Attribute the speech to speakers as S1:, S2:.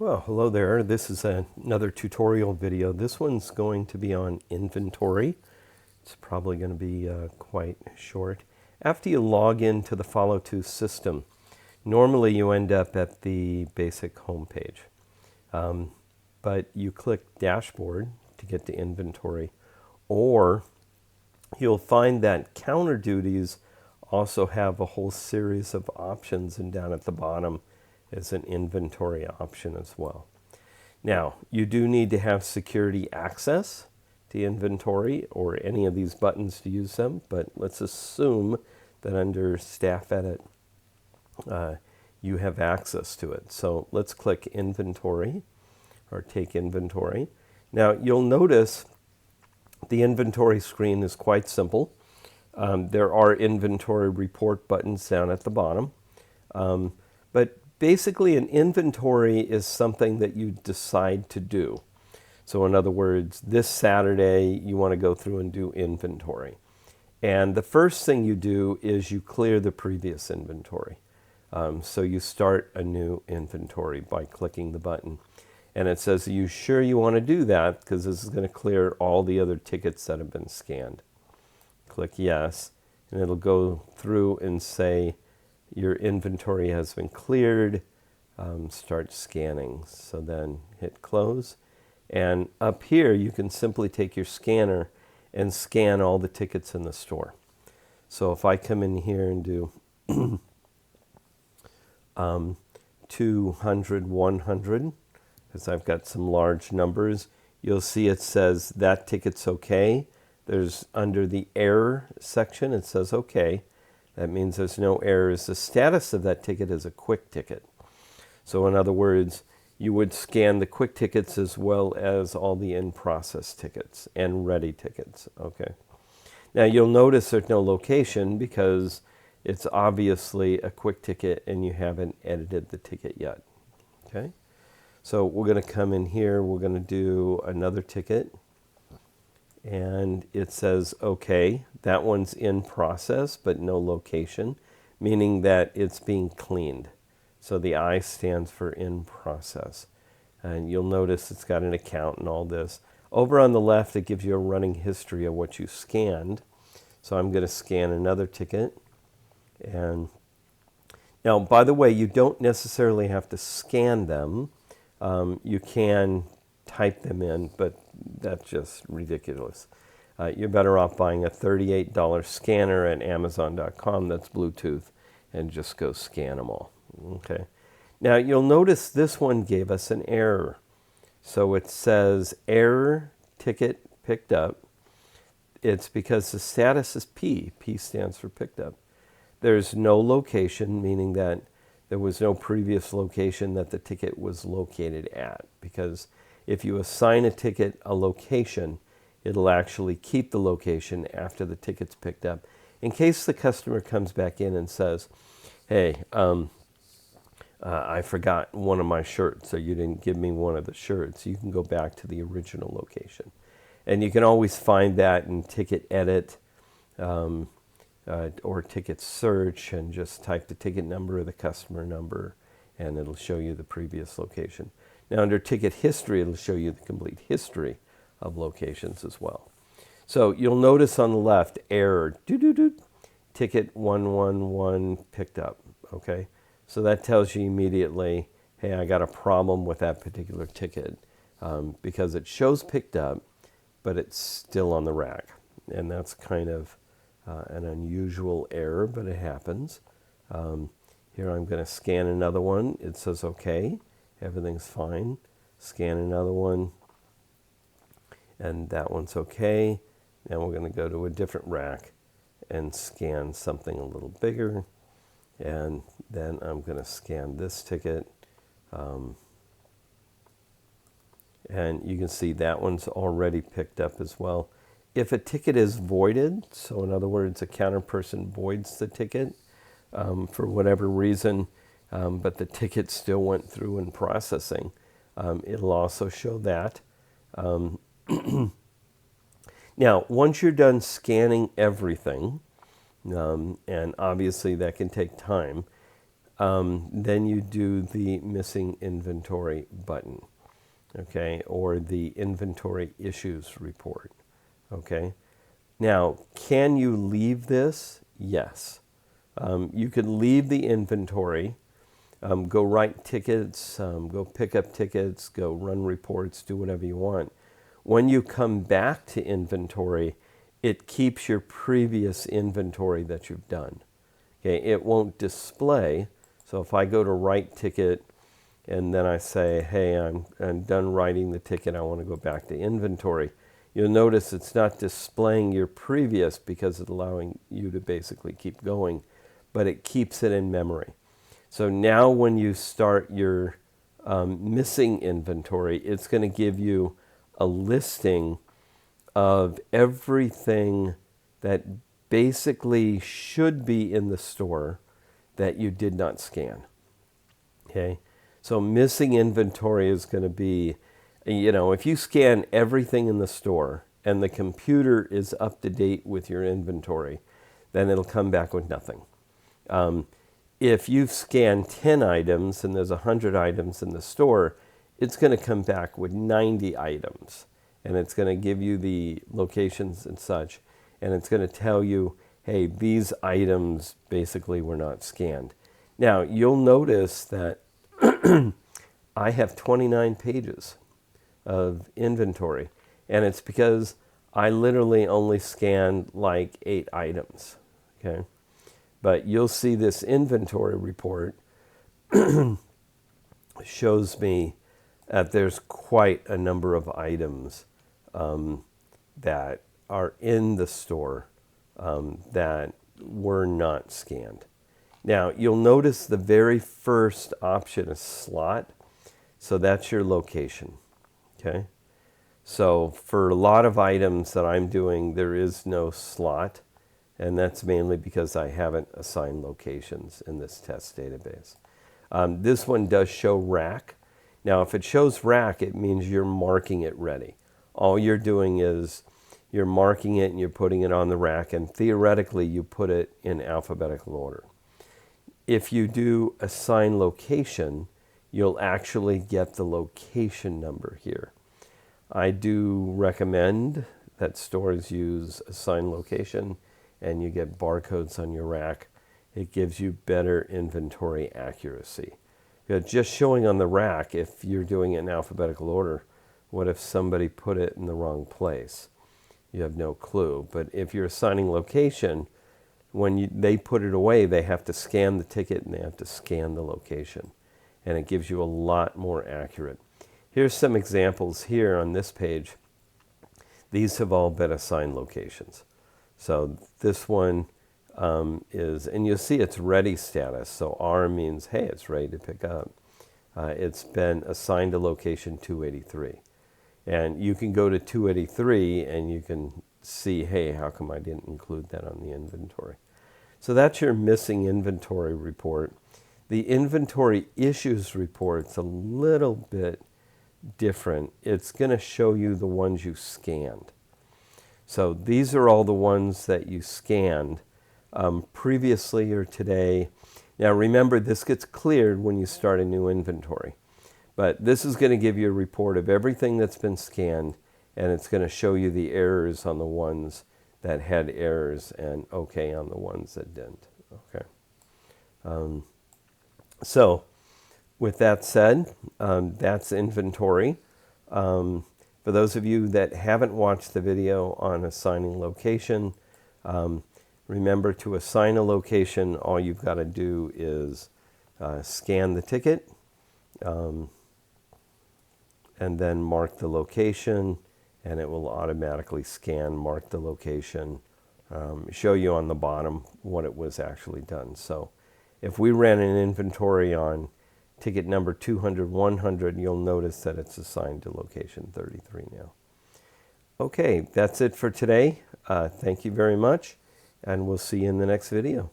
S1: Well, hello there. This is another tutorial video. This one's going to be on inventory. It's probably going to be quite short. After you log into the Follow-To system, normally you end up at the basic home page. But you click Dashboard to get to inventory, or you'll find that counter duties also have a whole series of options, and down at the bottom is an inventory option as well. Now, you do need to have security access to inventory or any of these buttons to use them, but let's assume that under Staff Edit, you have access to it. So let's click Inventory, or take Inventory. Now, you'll notice the inventory screen is quite simple. There are inventory report buttons down at the bottom. But basically, an inventory is something that you decide to do. So in other words, this Saturday, you want to go through and do inventory. And the first thing you do is you clear the previous inventory. So you start a new inventory by clicking the button. And it says, are you sure you want to do that? Because this is going to clear all the other tickets that have been scanned. Click yes, and it'll go through and say your inventory has been cleared. Start scanning. So then hit close. And up here, you can simply take your scanner and scan all the tickets in the store. So if I come in here and do 200, 100, because I've got some large numbers, you'll see it says that ticket's okay. There's under the error section, it says okay. That means there's no errors. The status of that ticket is a quick ticket. So in other words, you would scan the quick tickets as well as all the in-process tickets and ready tickets. Okay. Now you'll notice there's no location because it's obviously a quick ticket and you haven't edited the ticket yet. Okay. So we're going to come in here, we're going to do another ticket, and it says, okay, that one's in process, but no location, meaning that it's being cleaned. So the I stands for in process. And you'll notice it's got an account and all this. Over on the left, it gives you a running history of what you scanned. So I'm going to scan another ticket. And now, by the way, you don't necessarily have to scan them. You can type them in, but that's just ridiculous. You're better off buying a $38 scanner at Amazon.com that's Bluetooth and just go scan them all. Okay. Now you'll notice this one gave us an error. So it says error ticket picked up. It's because the status is P. P stands for picked up. There's no location, meaning that there was no previous location that the ticket was located at, because if you assign a ticket a location, it'll actually keep the location after the ticket's picked up. In case the customer comes back in and says, hey, I forgot one of my shirts, so you didn't give me one of the shirts, you can go back to the original location. And you can always find that in ticket edit, or ticket search, and just type the ticket number or the customer number, and it'll show you the previous location. Now under ticket history, it'll show you the complete history of locations as well. So you'll notice on the left, error, ticket 111 picked up, okay? So that tells you immediately, hey, I got a problem with that particular ticket, because it shows picked up, but it's still on the rack. And that's kind of an unusual error, but it happens. Here I'm going to scan another one. It says okay, everything's fine. Scan another one, and that one's okay. Now we're going to go to a different rack and scan something a little bigger. And then I'm going to scan this ticket. And you can see that one's already picked up as well. If a ticket is voided, so in other words, a counter person voids the ticket for whatever reason, but the ticket still went through in processing, it'll also show that. Now, once you're done scanning everything, and obviously that can take time, then you do the missing inventory button, okay, or the inventory issues report, okay. Now, can you leave this? Yes. You could leave the inventory, go write tickets, go pick up tickets, go run reports, do whatever you want. When you come back to inventory, it keeps your previous inventory that you've done. Okay, it won't display. So if I go to write ticket and then I say, hey, I'm done writing the ticket, I want to go back to inventory, you'll notice it's not displaying your previous because it's allowing you to basically keep going, but it keeps it in memory. So now when you start your missing inventory, it's going to give you a listing of everything that basically should be in the store that you did not scan. Okay, so missing inventory is going to be, if you scan everything in the store and the computer is up to date with your inventory, then it'll come back with nothing. If you've scanned 10 items and there's 100 items in the store, it's going to come back with 90 items. And it's going to give you the locations and such. And it's going to tell you, hey, these items basically were not scanned. Now, you'll notice that I have 29 pages of inventory. And it's because I literally only scanned like 8 items. Okay? But you'll see this inventory report shows me that there's quite a number of items that are in the store that were not scanned. Now, you'll notice the very first option is slot. So that's your location. Okay? So for a lot of items that I'm doing, there is no slot. And that's mainly because I haven't assigned locations in this test database. This one does show rack. Now, if it shows rack, it means you're marking it ready. All you're doing is you're marking it and you're putting it on the rack, and theoretically, you put it in alphabetical order. If you do assign location, you'll actually get the location number here. I do recommend that stores use assign location and you get barcodes on your rack. It gives you better inventory accuracy. Just showing on the rack, if you're doing it in alphabetical order, what if somebody put it in the wrong place? You have no clue. But if you're assigning location, when they put it away, they have to scan the ticket and they have to scan the location. And it gives you a lot more accurate. Here's some examples here on this page. These have all been assigned locations. So this one is, and you'll see it's ready status. So R means, hey, it's ready to pick up. It's been assigned to location 283. And you can go to 283 and you can see, hey, how come I didn't include that on the inventory? So that's your missing inventory report. The inventory issues report's a little bit different. It's going to show you the ones you scanned. So these are all the ones that you scanned previously or today. Now remember, this gets cleared when you start a new inventory. But this is going to give you a report of everything that's been scanned, and it's going to show you the errors on the ones that had errors and okay on the ones that didn't. Okay. So with that said, that's inventory. For those of you that haven't watched the video on assigning location, remember to assign a location, all you've got to do is scan the ticket and then mark the location, and it will automatically scan, mark the location, show you on the bottom what it was actually done. So if we ran an inventory on ticket number 200-100, you'll notice that it's assigned to location 33 now. Okay, that's it for today. Thank you very much, and we'll see you in the next video.